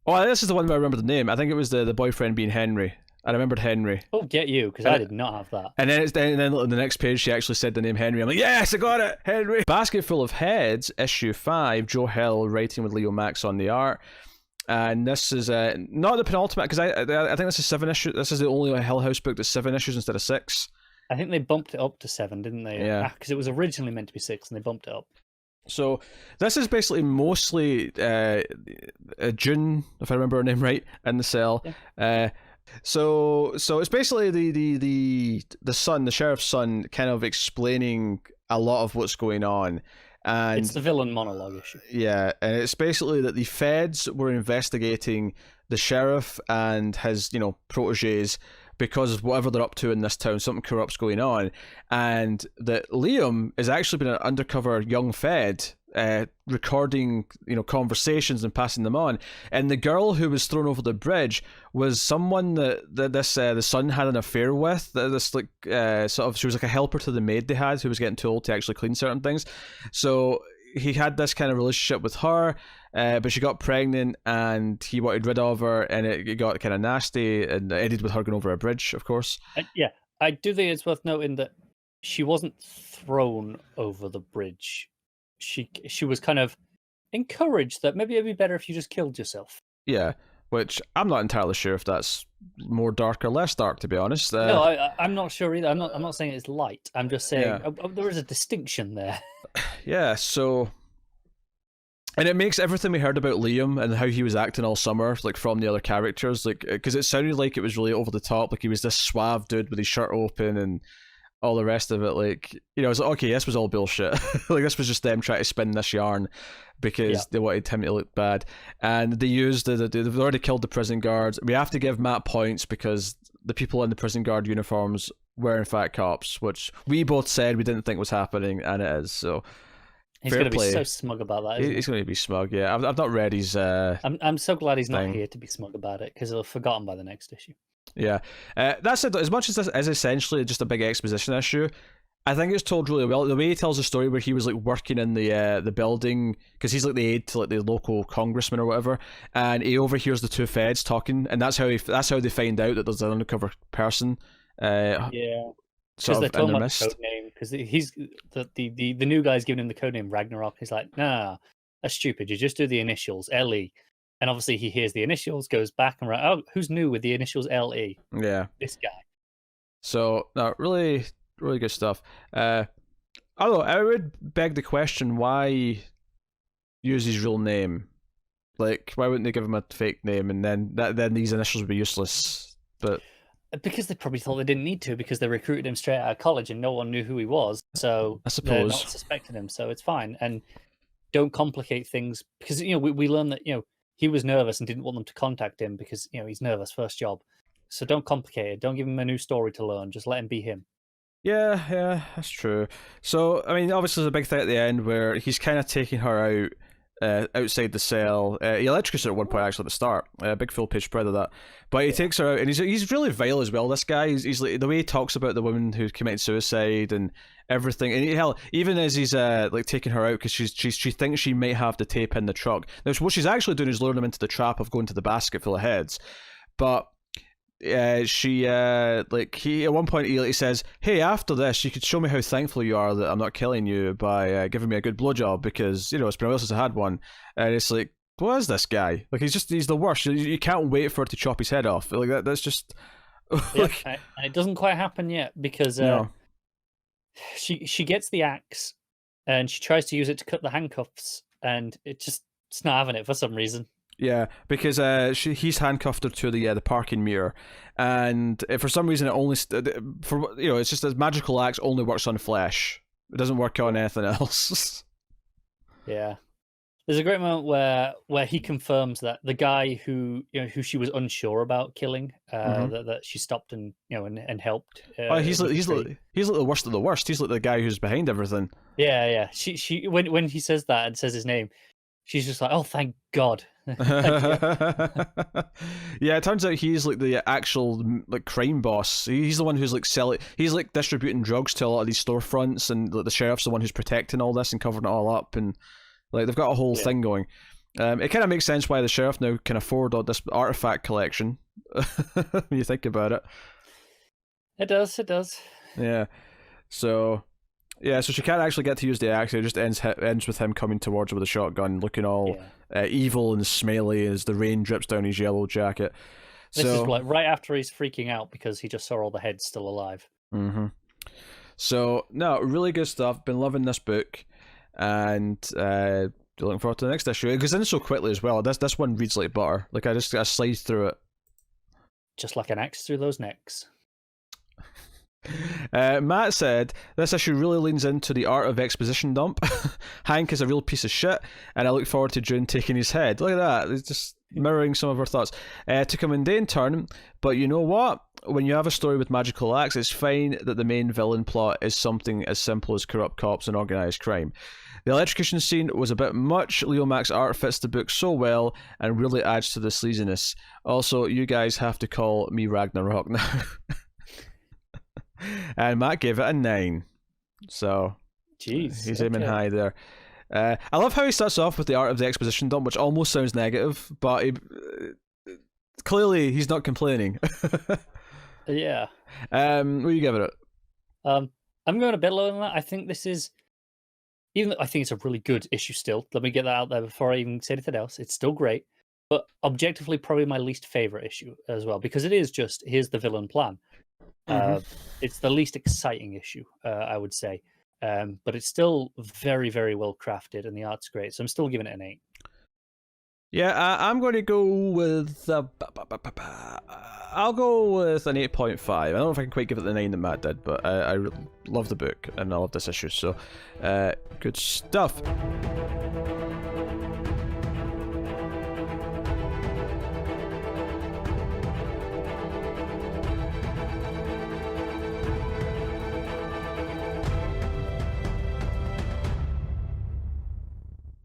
Oh, this is the one where I remember the name. I think it was the boyfriend being Henry. I remembered Henry. Oh, get you, because And I it- did not have that. And then on the next page, she actually said the name Henry. I'm like, yes, I got it, Henry. Basketful of Heads, issue 5. Joe Hill writing with Leo Max on the art. And this is not the penultimate, because I think this is 7 issues. This is the only Hill House book that's 7 issues instead of 6. I think they bumped it up to 7, didn't they? Yeah. Because it was originally meant to be 6, and they bumped it up. So this is basically mostly June, if I remember her name right, in the cell. Yeah. So it's basically the son, the sheriff's son, kind of explaining a lot of what's going on. And It's the villain monologue issue. yeah, and it's basically that the feds were investigating the sheriff and his, proteges because of whatever they're up to in this town. Something corrupt's going on, and that Liam has actually been an undercover young fed, recording conversations and passing them on. And the girl who was thrown over the bridge was someone that the son had an affair with. This she was like a helper to the maid they had, who was getting too old to actually clean certain things. So he had this kind of relationship with her, but she got pregnant and he wanted rid of her, and it got kind of nasty, and it ended with her going over a bridge, of course. Yeah, I do think it's worth noting that she wasn't thrown over the bridge. She was kind of encouraged that maybe it'd be better if you just killed yourself. Yeah, which I'm not entirely sure if that's more dark or less dark, to be honest. No, I'm not sure either. I'm not saying it's light. I'm just saying there is a distinction there. Yeah, so... And it makes everything we heard about Liam and how he was acting all summer, like, from the other characters, like, because it sounded like it was really over the top, like he was this suave dude with his shirt open and all the rest of it, like, I was like, okay, this was all bullshit. Like, this was just them trying to spin this yarn because they wanted him to look bad. And they used, they've already killed the prison guards. We have to give Matt points because the people in the prison guard uniforms were in fact cops, which we both said we didn't think was happening, and it is, so... He's going to be so smug about that, isn't he? He's going to be smug, yeah. I've not read his... I'm so glad he's not here to be smug about it, because he'll have forgotten by the next issue. Yeah. That's it. As much as this is essentially just a big exposition issue, I think it's told really well. The way he tells the story where he was like working in the building, because he's like the aide to like the local congressman or whatever, and he overhears the two feds talking, and that's how they find out that there's an undercover person. Yeah. Because they're talking about the code name, because he's the new guy's giving him the code name Ragnarok. He's like, nah, that's stupid. You just do the initials LE, and obviously he hears the initials, goes back and oh, who's new with the initials LE? Yeah, this guy. So no, really, really good stuff. Although I would beg the question, why use his real name? Like, why wouldn't they give him a fake name, and then these initials would be useless? But because they probably thought they didn't need to, because they recruited him straight out of college and no one knew who he was. So I suppose they're not suspecting him, so it's fine. And don't complicate things, because we learned that he was nervous and didn't want them to contact him because he's nervous, first job. So don't complicate it. Don't give him a new story to learn. Just let him be him. Yeah, that's true. So I mean, obviously, there's a big thing at the end where he's kind of taking her out. Outside the cell, he electrocutes her at one point actually at the start. Big full page spread of that, but he takes her out, and he's really vile as well. This guy, he's like, the way he talks about the woman who committed suicide and everything, and hell, even as he's like taking her out because she thinks she might have the tape in the truck. Now, what she's actually doing is luring him into the trap of going to the basket full of heads, but. He at one point he says, "Hey, after this, you could show me how thankful you are that I'm not killing you by giving me a good blowjob because it's been a while since I had one." And it's like, what is this guy? Like, he's the worst. You can't wait for her to chop his head off. Like that's just. Like... Yeah, it doesn't quite happen yet because she gets the axe and she tries to use it to cut the handcuffs, and it's not having it for some reason. Yeah, because he's handcuffed her to the parking mirror, and for some reason it only it's just a magical axe only works on flesh. It doesn't work on anything else. Yeah, there's a great moment where he confirms that the guy who she was unsure about killing, that she stopped and and helped. He's like the worst of the worst. He's like the guy who's behind everything. Yeah. She when he says that and says his name, she's just like, oh, thank God. Yeah, it turns out he's like the actual like crime boss. He's the one who's like selling. He's like distributing drugs to a lot of these storefronts, and like, the sheriff's the one who's protecting all this and covering it all up, and like they've got a whole thing going. It kind of makes sense why the sheriff now can afford all this artifact collection. When you think about it. It does. Yeah. So she can't actually get to use the axe. It just ends with him coming towards her with a shotgun, looking all evil and smelly as the rain drips down his yellow jacket. This is like right after he's freaking out because he just saw all the heads still alive. Mm-hmm. So, no, really good stuff. Been loving this book, and looking forward to the next issue. It goes in so quickly as well. This one reads like butter. Like, I slide through it. Just like an axe through those necks. Matt said, this issue really leans into the art of exposition dump. Hank is a real piece of shit, and I look forward to June taking his head. Look at that. It's just mirroring some of our thoughts. Took a mundane turn, but you know what? When you have a story with magical acts, it's fine that the main villain plot is something as simple as corrupt cops and organised crime. The electrocution scene was a bit much. Leo Mac's art fits the book so well and really adds to the sleaziness. Also, you guys have to call me Ragnarok now. And Matt gave it a 9. So, jeez, he's aiming high there. I love how he starts off with the art of the exposition dump, which almost sounds negative, but clearly he's not complaining. Yeah. What are you giving it? I'm going a bit lower than that. I think this is, even though I think it's a really good issue still. Let me get that out there before I even say anything else. It's still great, but objectively probably my least favorite issue as well, because it is just, here's the villain plan. It's the least exciting issue, I would say. But it's still very, very well crafted, and the art's great. So I'm still giving it an 8. Yeah, I'm going to go with... I'll go with an 8.5. I don't know if I can quite give it the 9 that Matt did, but I really love the book, and I love this issue. So, good stuff.